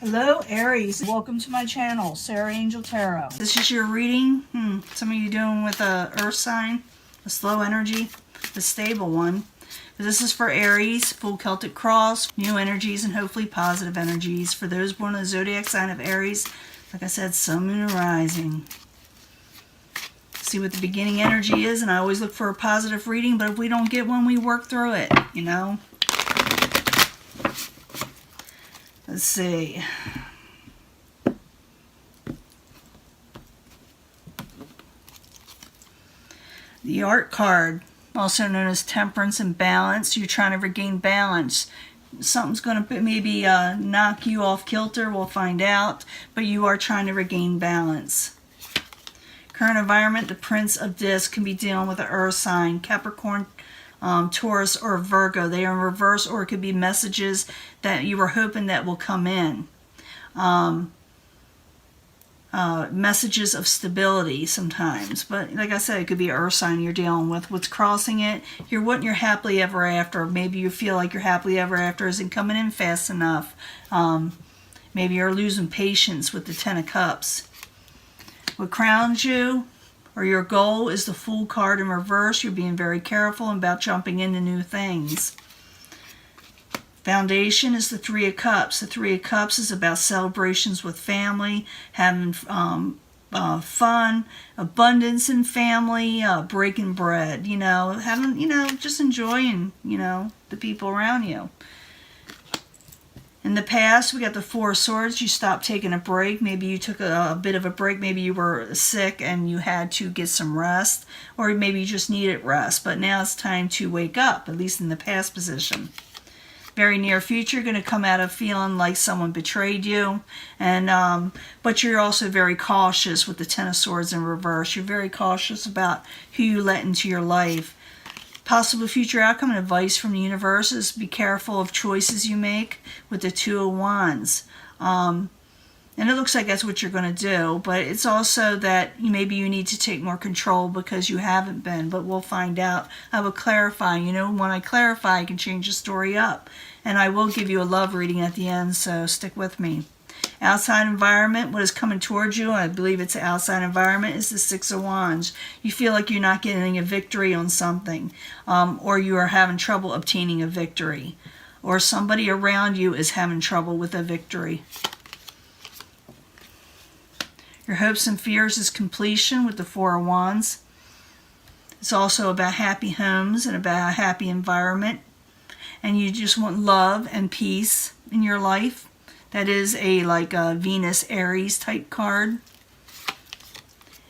Hello Aries, welcome to my channel, Sarah Angel Tarot. This is your reading. Some of you doing with a earth sign, a slow energy, a stable one. This is for Aries, full Celtic cross, new energies and hopefully positive energies. For those born in the zodiac sign of Aries, like I said, sun, moon, and rising. See what the beginning energy is, and I always look for a positive reading, but if we don't get one, we work through it, you know. Let's see. The Art card, also known as Temperance and Balance. You're trying to regain balance. Something's going to maybe knock you off kilter. We'll find out. But you are trying to regain balance. Current environment, the Prince of Discs can be dealing with an earth sign. Capricorn, Taurus, or Virgo. They are in reverse, or it could be messages that you were hoping that will come in. Messages of stability sometimes, but like I said, it could be an earth sign you're dealing with. What's crossing it, you're wanting your happily ever after. Maybe you feel like your happily ever after isn't coming in fast enough. Maybe you're losing patience with the Ten of Cups. What crowns you, or your goal, is the Fool card in reverse. You're being very careful about jumping into new things. Foundation is the Three of Cups. The Three of Cups is about celebrations with family, having fun, abundance in family, breaking bread, having, just enjoying, the people around you. In the past, we got the Four of Swords. You stopped taking a break. Maybe you took a bit of a break. Maybe you were sick and you had to get some rest, or maybe you just needed rest. But now it's time to wake up, at least in the past position. Very near future, you're going to come out of feeling like someone betrayed you, and but you're also very cautious with the Ten of Swords in reverse. You're very cautious about who you let into your life. Possible future outcome and advice from the universe is be careful of choices you make with the Two of Wands. And it looks like that's what you're going to do, but it's also that maybe you need to take more control because you haven't been, but we'll find out. I will clarify. When I clarify, I can change the story up. And I will give you a love reading at the end, so stick with me. Outside environment, what is coming towards you, I believe it's the outside environment, is the Six of Wands. You feel like you're not getting a victory on something, or you are having trouble obtaining a victory, or somebody around you is having trouble with a victory. Your hopes and fears is completion with the Four of Wands. It's also about happy homes and about a happy environment. And you just want love and peace in your life. That is like a Venus Aries type card.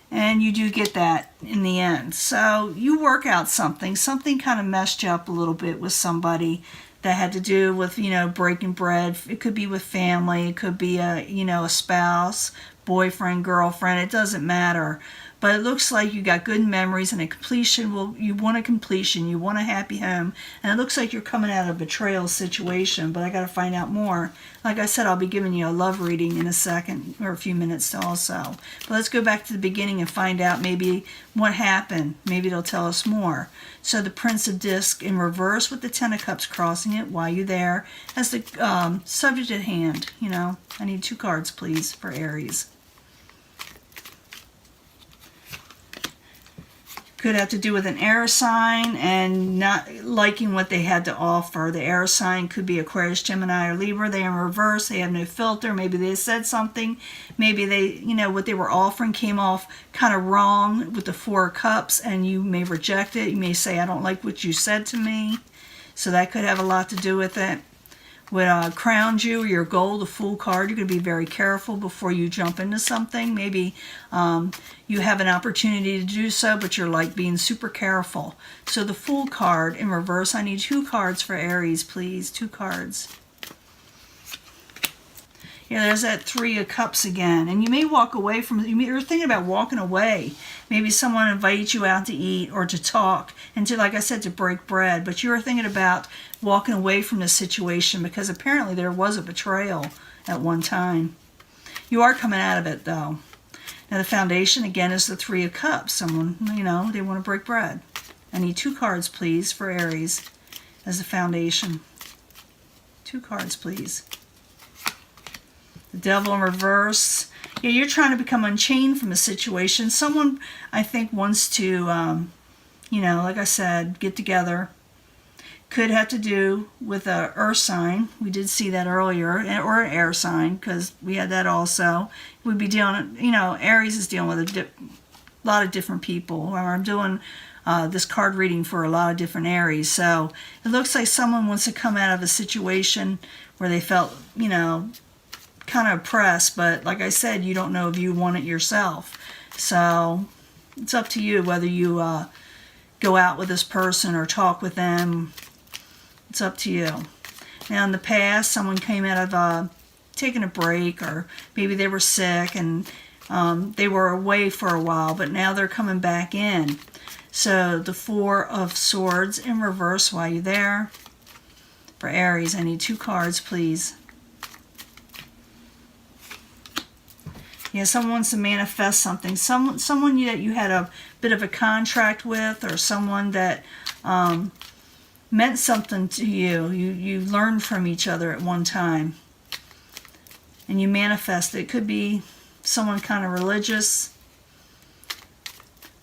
And you do get that in the end. So you work out something. Something kind of messed you up a little bit with somebody that had to do with, breaking bread. It could be with family. It could be a spouse, boyfriend, girlfriend. It doesn't matter. But it looks like you got good memories and a completion. Well, you want a completion. You want a happy home. And it looks like you're coming out of a betrayal situation, but I got to find out more. Like I said, I'll be giving you a love reading in a second, or a few minutes also. But let's go back to the beginning and find out maybe what happened. Maybe it'll tell us more. So the Prince of Discs in reverse with the Ten of Cups crossing it. Why you there? As the subject at hand, I need 2 cards, please, for Aries. Could have to do with an air sign and not liking what they had to offer. The air sign could be Aquarius, Gemini, or Libra. They are in reverse. They have no filter. Maybe they said something. Maybe they, what they were offering came off kind of wrong with the Four of Cups, and you may reject it. You may say, I don't like what you said to me. So that could have a lot to do with it. What crowned you, or your goal, the Fool card, you're going to be very careful before you jump into something. Maybe you have an opportunity to do so, but you're like being super careful. So the Fool card in reverse, I need 2 cards for Aries, please. 2 cards. Yeah, there's that Three of Cups again. And you may walk away from, you're thinking about walking away. Maybe someone invites you out to eat or to talk and to, like I said, to break bread. But you're thinking about walking away from this situation because apparently there was a betrayal at one time. You are coming out of it, though. Now, the foundation, again, is the Three of Cups. Someone, they want to break bread. I need 2 cards, please, for Aries as the foundation. 2 cards, please. The Devil in reverse. Yeah, you're trying to become unchained from a situation. Someone, I think, wants to, you know, like I said, get together. Could have to do with a earth sign. We did see that earlier, or an air sign, because we had that also. We'd be dealing, you know, Aries is dealing with a lot of different people. I'm doing this card reading for a lot of different Aries. So it looks like someone wants to come out of a situation where they felt, you know, kind of oppressed. But like I said, you don't know if you want it yourself. So it's up to you whether you go out with this person or talk with them. It's up to you. Now in the past, someone came out of taking a break, or maybe they were sick and they were away for a while, but now they're coming back in. So the Four of Swords in reverse while you're there. For Aries, I need 2 cards, please. Yeah, someone wants to manifest something. Someone that you had a bit of a contract with, or someone that meant something to you. You learned from each other at one time. And you manifest it. It could be someone kind of religious.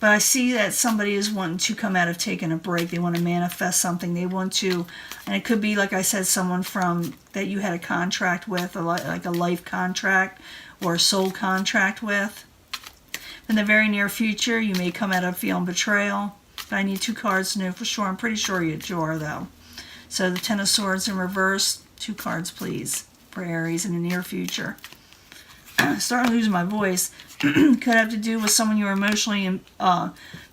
But I see that somebody is wanting to come out of taking a break. They want to manifest something. They want to, and it could be, like I said, someone from that you had a contract with, like a life contract or a soul contract with. In the very near future, you may come out of feeling betrayal. But I need 2 cards to know for sure. I'm pretty sure you are, though. So the Ten of Swords in reverse, 2 cards, please, for Aries in the near future. Starting to lose my voice. Could have to do with someone you're emotionally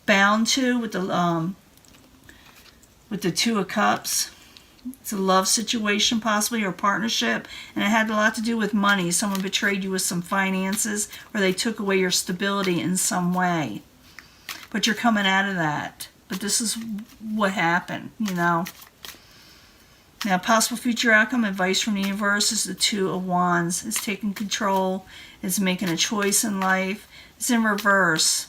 bound to with the 2 of Cups. It's a love situation, possibly, or partnership, and it had a lot to do with money. Someone betrayed you with some finances, or they took away your stability in some way. But you're coming out of that. But this is what happened, you know. Now, possible future outcome, advice from the universe, is the 2 of Wands. It's taking control. It's making a choice in life. It's in reverse.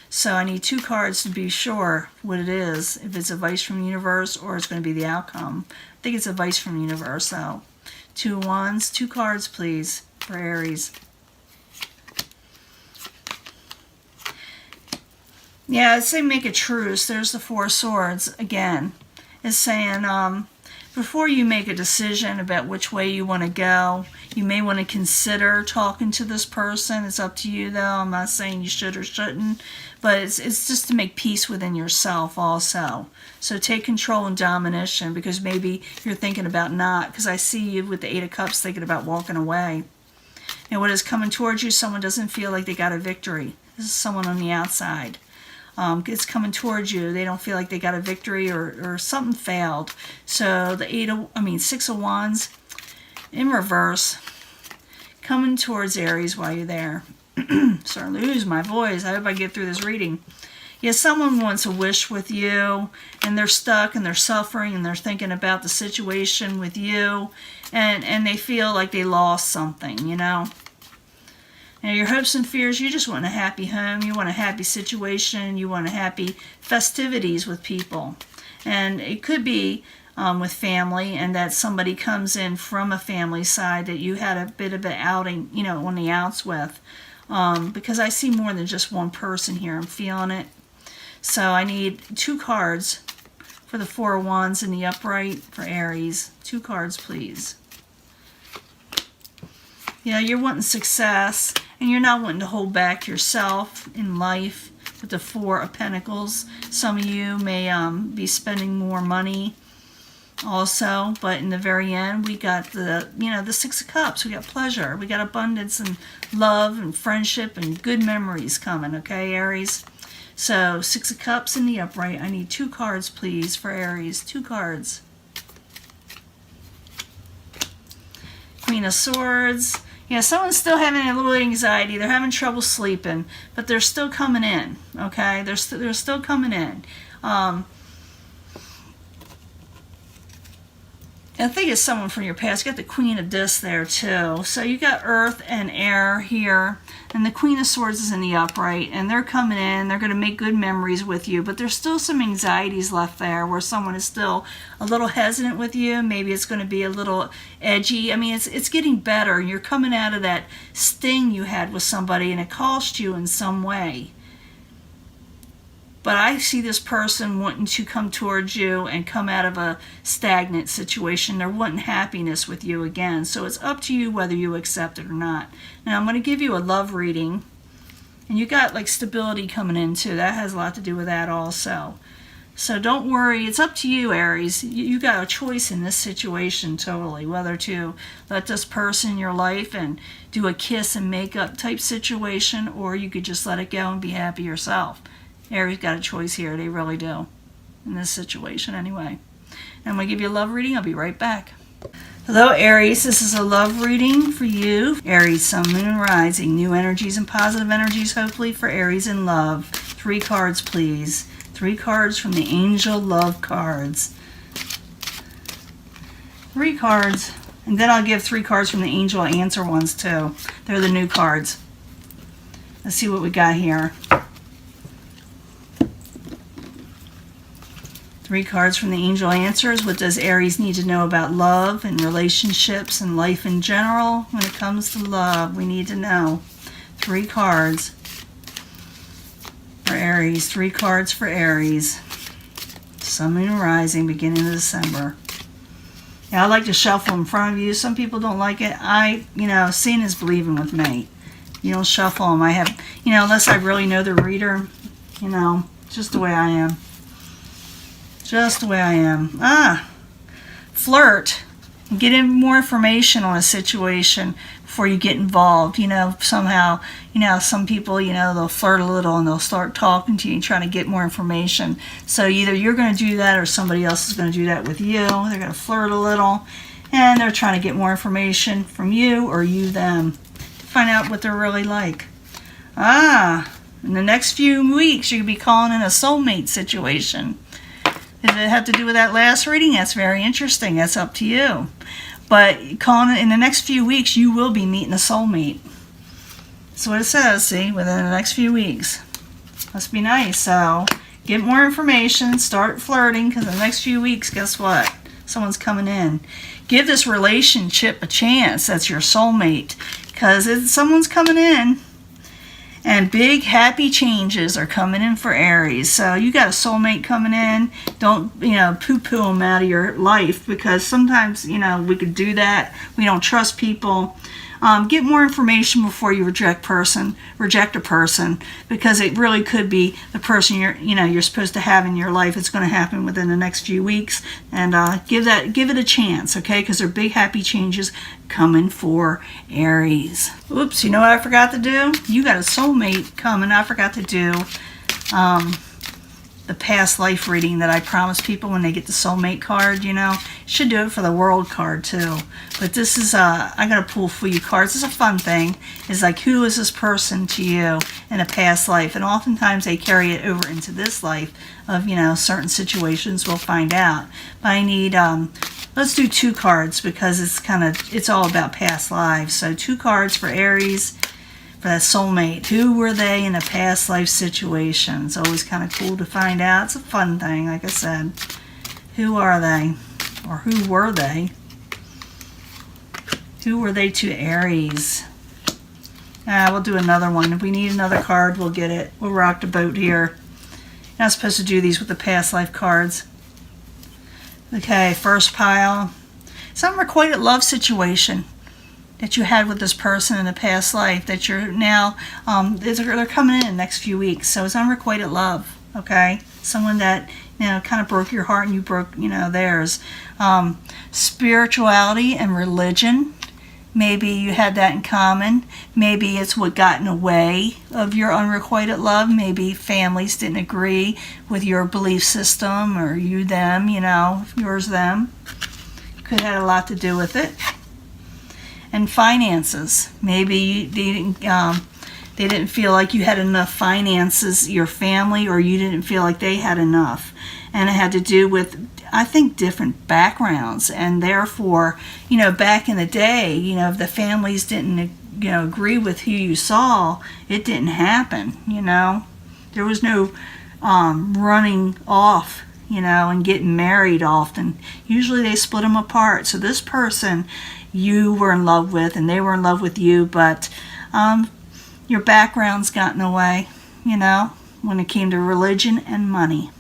So I need 2 cards to be sure what it is. If it's advice from the universe or it's going to be the outcome. I think it's advice from the universe, though. 2 of Wands, 2 cards, please, for Aries. Yeah, I'd say make a truce. There's the 4 of Swords again. It's saying before you make a decision about which way you want to go, you may want to consider talking to this person. It's up to you, though. I'm not saying you should or shouldn't, but it's just to make peace within yourself also. So take control and domination, because maybe you're thinking about not, because I see you with the 8 of Cups thinking about walking away. And what is coming towards you, someone doesn't feel like they got a victory. This is someone on the outside. It's coming towards you. They don't feel like they got a victory, or something failed. So the 6 of Wands in reverse, coming towards Aries while you're there. Starting to lose my voice. I hope I get through this reading. Yeah, someone wants a wish with you, and they're stuck, and they're suffering, and they're thinking about the situation with you, and they feel like they lost something, you know. Now, your hopes and fears, you just want a happy home, you want a happy situation, you want a happy festivities with people. And it could be with family, and that somebody comes in from a family side that you had a bit of an outing, you know, on the outs with. Because I see more than just one person here. I'm feeling it. So I need 2 cards for the 4 of Wands in the upright for Aries. 2 cards, please. Yeah, you're wanting success, and you're not wanting to hold back yourself in life with the 4 of Pentacles. Some of you may be spending more money also, but in the very end, we got the 6 of Cups. We got pleasure. We got abundance and love and friendship and good memories coming, okay, Aries? So, 6 of Cups in the upright. I need 2 cards, please, for Aries. 2 cards. Queen of Swords. Yeah, someone's still having a little anxiety. They're having trouble sleeping, but they're still coming in, okay? They're still coming in. I think it's someone from your past. You got the Queen of Discs there too. So you got Earth and Air here, and the Queen of Swords is in the upright, and they're coming in. They're going to make good memories with you, but there's still some anxieties left there where someone is still a little hesitant with you. Maybe it's going to be a little edgy. I mean, it's getting better. You're coming out of that sting you had with somebody, and it cost you in some way. But I see this person wanting to come towards you and come out of a stagnant situation. They're wanting happiness with you again. So it's up to you whether you accept it or not. Now I'm going to give you a love reading. And you got like stability coming in too. That has a lot to do with that also. So don't worry. It's up to you, Aries. You got a choice in this situation totally. Whether to let this person in your life and do a kiss and makeup type situation, or you could just let it go and be happy yourself. Aries got a choice here. They really do. In this situation anyway. And I'm going to give you a love reading. I'll be right back. Hello, Aries. This is a love reading for you. Aries, Sun, Moon, and Rising. New energies and positive energies, hopefully, for Aries in love. 3 cards, please. 3 cards from the Angel Love cards. 3 cards. And then I'll give 3 cards from the Angel Answer ones, too. They're the new cards. Let's see what we got here. 3 cards from the Angel Answers. What does Aries need to know about love and relationships and life in general? When it comes to love, we need to know. 3 cards for Aries. 3 cards for Aries. Sun, Moon, and Rising, beginning of December. Yeah, I like to shuffle in front of you. Some people don't like it. Seeing is believing with me. You don't shuffle them. I have, unless I really know the reader, just the way I am. Just the way I am. Flirt. Get in more information on a situation before you get involved. Somehow, some people, they'll flirt a little and they'll start talking to you and trying to get more information. So either you're going to do that or somebody else is going to do that with you. They're going to flirt a little and they're trying to get more information from you or you them. Find out what they're really like. In the next few weeks, you're going to be calling in a soulmate situation. Does it have to do with that last reading? That's very interesting. That's up to you. But calling it in the next few weeks, you will be meeting a soulmate. That's what it says, see, within the next few weeks. Must be nice. So get more information, start flirting, because in the next few weeks, guess what? Someone's coming in. Give this relationship a chance. That's your soulmate. Because someone's coming in. And big happy changes are coming in for Aries. So you got a soulmate coming in. Don't, poo-poo them out of your life, because sometimes, we could do that. We don't trust people. Get more information before you reject a person, because it really could be the person you're supposed to have in your life. It's going to happen within the next few weeks, and give it a chance, okay? Because there are big happy changes coming for Aries. Oops, you know what I forgot to do? You got a soulmate coming. I forgot to do the past life reading that I promise people when they get the soulmate card, Should do it for the world card too. But this is, I got to pull for you cards. It's a fun thing. It's like, who is this person to you in a past life? And oftentimes they carry it over into this life of, certain situations. We'll find out. But I need, let's do 2 cards, because it's all about past lives. So 2 cards for Aries. For that soulmate. Who were they in a past life situation? It's always kind of cool to find out. It's a fun thing, like I said. Who are they? Or who were they? Who were they to Aries? We'll do another one. If we need another card, we'll get it. We'll rock the boat here. You're not supposed to do these with the past life cards. Okay, first pile. It's an unrequited love situation that you had with this person in a past life that you're now, they're coming in the next few weeks. So it's unrequited love, okay? Someone that, kind of broke your heart and you broke, theirs. Spirituality and religion. Maybe you had that in common. Maybe it's what got in the way of your unrequited love. Maybe families didn't agree with your belief system, or you, them, yours, them. Could have had a lot to do with it. And finances. Maybe they didn't feel like you had enough finances, your family, or you didn't feel like they had enough. And it had to do with I think, different backgrounds, and therefore, back in the day, if the families didn't, agree with who you saw, it didn't happen. There was no running off, and getting married often. Usually they split them apart. So this person you were in love with, and they were in love with you, but your background's got in the way, when it came to religion and money.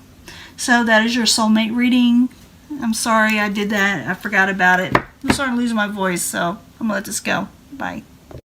So that is your soulmate reading. I'm sorry I did that. I forgot about it. I'm starting to lose my voice, so I'm going to let this go. Bye.